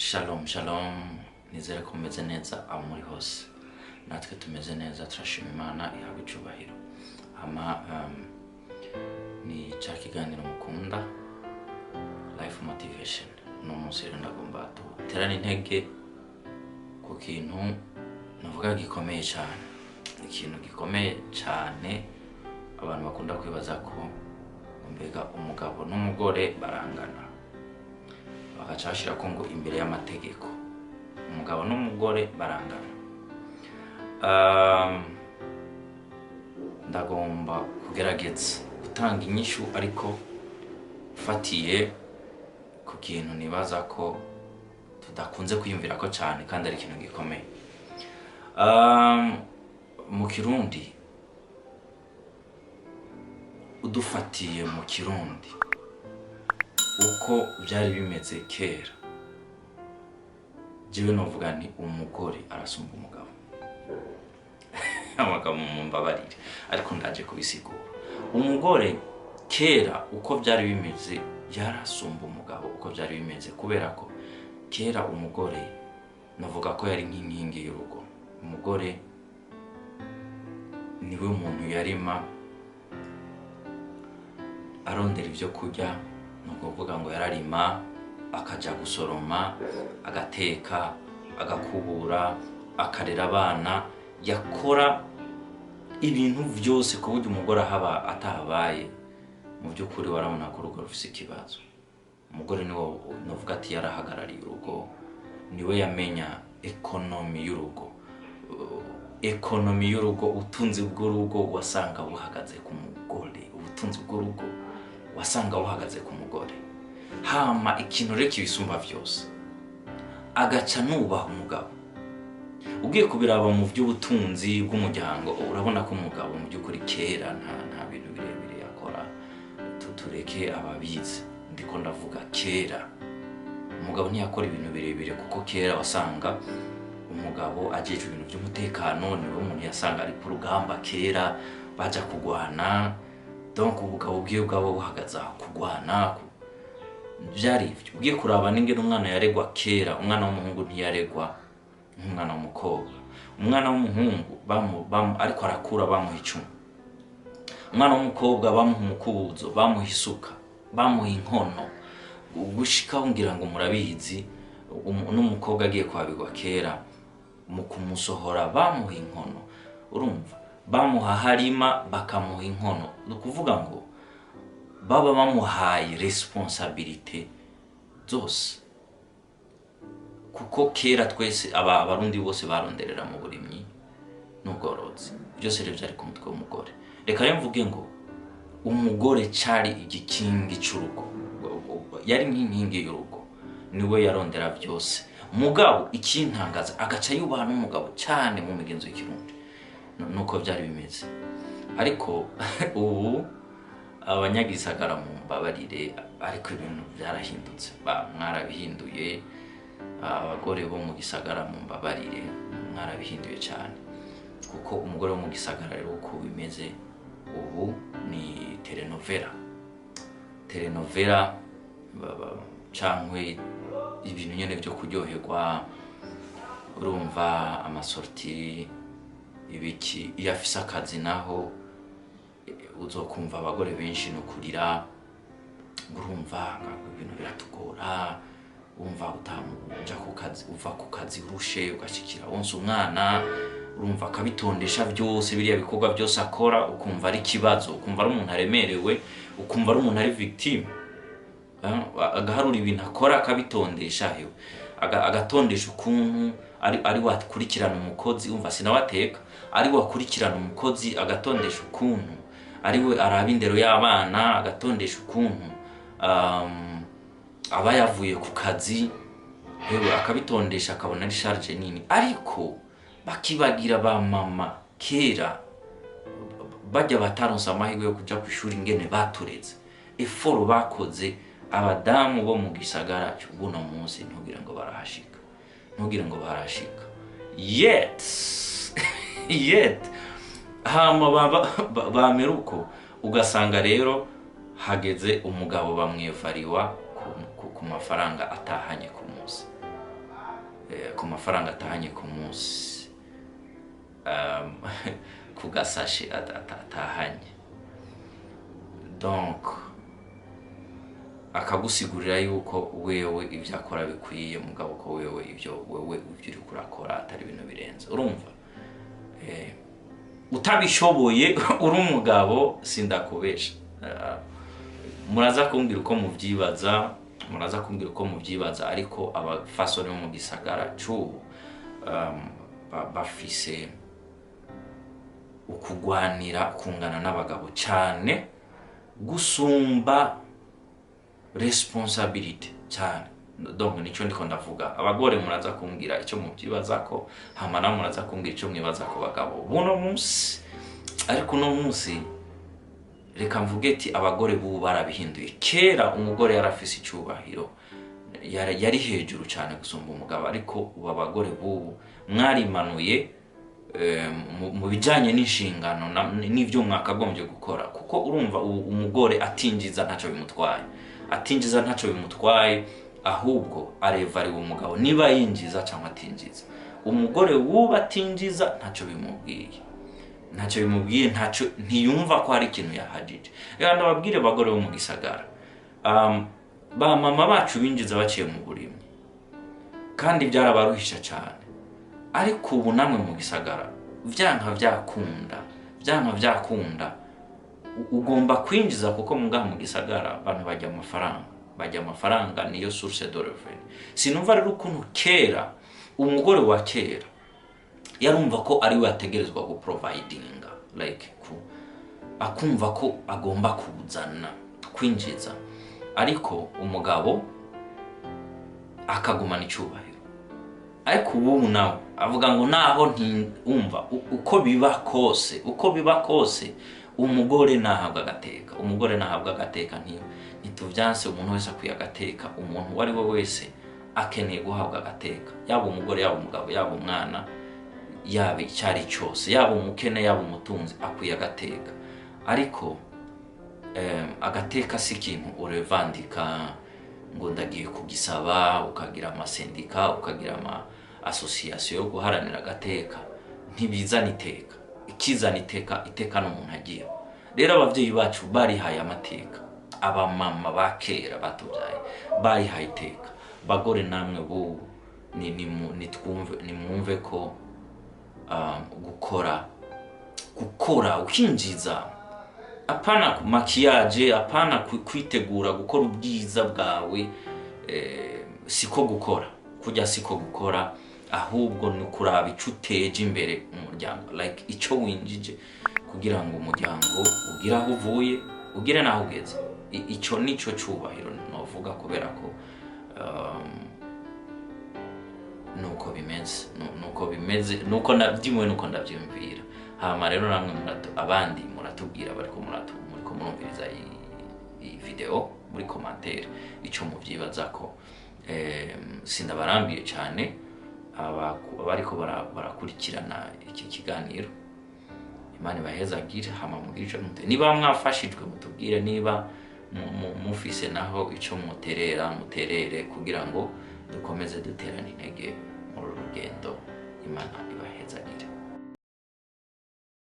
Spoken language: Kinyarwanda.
Shalom shalom, nizere ko mumeze neza aho muri hose. Natwe tumeze neza, turashima Imana ihabwe icyubahiro. Ni cya kiganiro mukunda life motivation. No munsi rero ndagomba guterana intege ku kintu navuga gikomeye cyane. Ikintu gikomeye cyane abantu bakunda kwibaza ko mbega umugabo n'umugore barangana, bakacashira ko ngo imbere y'amategeko umugabo n'umugore barangana. Ndagomba kugerageza gutanga inyishu ariko ufatiye ku kintu nibaza ko tudakunze kwiyumvira ko cyane kandi ari ikintu gikomeye. Mu Kirundi, udufatiye mu Kirundi uko byari bimeze kera, jewe novuga nti umugore arasumba umugabo. Abagabo mumbabarire ariko ndaje kubisigura. Umugore kera uko byari bimeze yarasumba umugabo uko byari bimeze, kubera ko kera umugore navuga ko yari nk'inkingi y'urugo. Umugore niwe muntu yarima arondera ibyo kurya, nuko kuvuga ngo yararima, akaja gusoroma, agateka, agakubura, akarera abana, yakora ibintu byose ku buryo umugore haba atahabaye mu by'ukuri warabona ko urugo rufise ikibazo. Umugore niwe novuga ati yarahagarariye urugo, niwe yamenya ekonomi y'urugo. Ekonomi y'urugo, ubutunzi bw'urugo wasanga buhagaze ku mugore, ubutunzi bw'urugo wasanga buhagaze ku mugore. Hama ikintu rero kibisumba byose, agaca nubaha umugabo. Ugiye kubiraba mu by'ubutunzi bw'umuryango, urabona ko umugabo mu by'ukuri kera nta bintu birebire yakora. Tureke ababizi, ndiko ndavuga kera umugabo ntiyakora ibintu birebire, kuko kera wasanga umugabo ajeje ibintu by'umutekano, niwe umuntu yasanga ari ku rugamba kera baja kugwana. Donc ubugabo bwiwe bwabo buhagaze kugwana byari ivyo. Ugiye kuraba n'ingene umwana yaregwa kera, umwana w'umuhungu ntiyaregwa nk'umwana w'umukobwa. Umwana w'umuhungu ariko arakura bamuha icumu, umwana w'umukobwa bamuha umukubuzo, bamuha isuka, bamuha inkono, gushika ngira ngo murabizi. N'umukobwa agiye kwabigwa kera mu kumusohora bamuha inkono, urumva, bamuha harima bakamuha inkono. Nukuvuga ngo baba bamuhaye responsabilité zose, kuko kera twese abarundi bose baronderera mu burimyi n'ubworozi, byose rero byari ku mutwe w'umugore. Reka rero mvuge ngo umugore cari igikingi c'urugo, yari nk'inkingi y'urugo, niwe yarondera byose. Mugabo ikintangaza agaca yubaha n'umugabo cyane mu migenzo y'Ikirundi, nuko byari bimeze. Ariko ubu abanyagisagara mumbabarire ariko ibintu byarahindutse, mwarabihinduye. Abagore bo mu gisagara mumbabarire mwarabihinduye cyane, kuko umugore wo mu gisagara rero uko bimeze ubu ni telenovela cankwe ibintu nyene byo kuryoherwa, urumva amasorti ibiki. Iyo afise akazi naho uzokumva abagore benshi no kurira, urumva ibintu biratugora, urumva utamuja ku kazi, uva ku kazi urushe ugashikira wonse umwana, urumva akabitondesha byose, biriya bikorwa byose akora ukumva ari kibazo, ukumva ari umuntu aremerewe, ukumva ari umuntu ari victime. Agaharura ibintu akora akabitondesha, agatondesha ukuntu ari wakurikirana umukozi, umva sinawateka, ari wakurikirana umukozi agatondesha ukuntu ari we araba indero y'abana, agatondesha ukuntu aba yavuye ku kazi, hewe akabitondesha akabona ari charge nini. Ariko bakibagira ba mama kera bajya bataronsa amahirwe yo kuja ku ishuri, ingene batureze, effort bakoze abadamu bo mu gisagara cy'ubuno munsi, ntugira ngo barashika yet hama bameruko. Ugasanga rero hageze umugabo bamwevariwa ku mafaranga atahanye ku munsi. ku mafaranga atahanye ku munsi, ku gasashe atahanye. Donc akagusigurira yuko wewe ivyo akora bikwiye, mugabo ko wewe ivyo uri kurakora atari ibintu birenze. Urumva utabishoboye uri umugabo sindakubesha. Muraza kumbwira uko muvyibaza, ariko abafasoni bo mu gisagara c'ubu bafise ukugwanira kungana n'abagabo cyane gusumba responsibility cyane. Donc nico ndiko ndavuga. Abagore muraza kumbwira icyo muvyibaza ko, hama na muraza kumbwira icyo mwibaza ko bagabo buno munsi. Ariko no munsi reka mvuge ati abagore bubu barabihinduye. Kera umugore yarafise icyubahiro, yari hejuru cyane gusumba umugabo, ariko ubu abagore bubu mwarimanuye mu bijanye n'inshingano n'ivyo mwakagombye gukora. Kuko urumva umugore atinjiza ntaco bimutwaye, ahubwo areva ari umugabo niba yinjiza cyangwa atinjiza. Umugore wuba atinjiza ntacyo bimubwiye, ntiyumva ko hari ikintu yahajije. Rero ndababwire abagore bo mu gisagara, ba mama bacu binjiza baciye mu burimyi kandi byarabaruhisha cyane. Ariko ubu namwe mu gisagara vyanka vyakunda ugomba kwinjiza, kuko mu gisagara abantu bajya amafaranga niyo source de revenu. Sinumva rero ukuntu kera umugore wa kera yarumva ko ari we ategerezwa ku providinga, like akumva ko agomba kuzana kwinjiza, ariko umugabo akagumana icyubahiro. Ariko ubu nawe avuga ngo naho ntiumva uko biba kose umugore nahabwa agateka. Ntituvyanse umuntu wese akwiye agateka. Umuntu wari we wese akeneye guhabwa agateka, yaba umugore, yaba umugabo, yaba umwana, yaba icyari cyose, yaba umukene, yaba umutunzi, akwiye agateka. Ariko agateka si ikintu urevandika ngo ndagiye kugisaba, ukagira amasendika, ukagira association yo guharanira agateka. Ntibizana iteka. Ikizana iteka n'umuntu agiye. Rero abavyeyi bacu barihaye amateka, abamama bakera batubyaye barihaye iteka. Bagore namwe bo nimwumve ko gukora ukinjiza, apana makiyaje, apana kwitegura gukora ubwiza bwawe, siko gukora, ahubwo ni kuraba icyo uteje imbere umuryango, like icyo winjije kugira ngo umuryango ugire aho uvuye, ugire naho ugeze. Icyo nico cyubahiro novuga, kubera ko nuko bimeze, nuko ndabyumvira. Hama rero namwe abandi muratubwira, bariko murumviriza iyi video muri commentaire icyo muvyibaza ko. Sindabarambiye cyane abariko barakurikirana iki kiganiro. Imana ibahezagire, hama mugire icyo mute. Niba mwafashijwe mutubwire, niba mufise naho icyo muterere kugira ngo dukomeze duterana intege mu rugendo. Imana ibahezagire.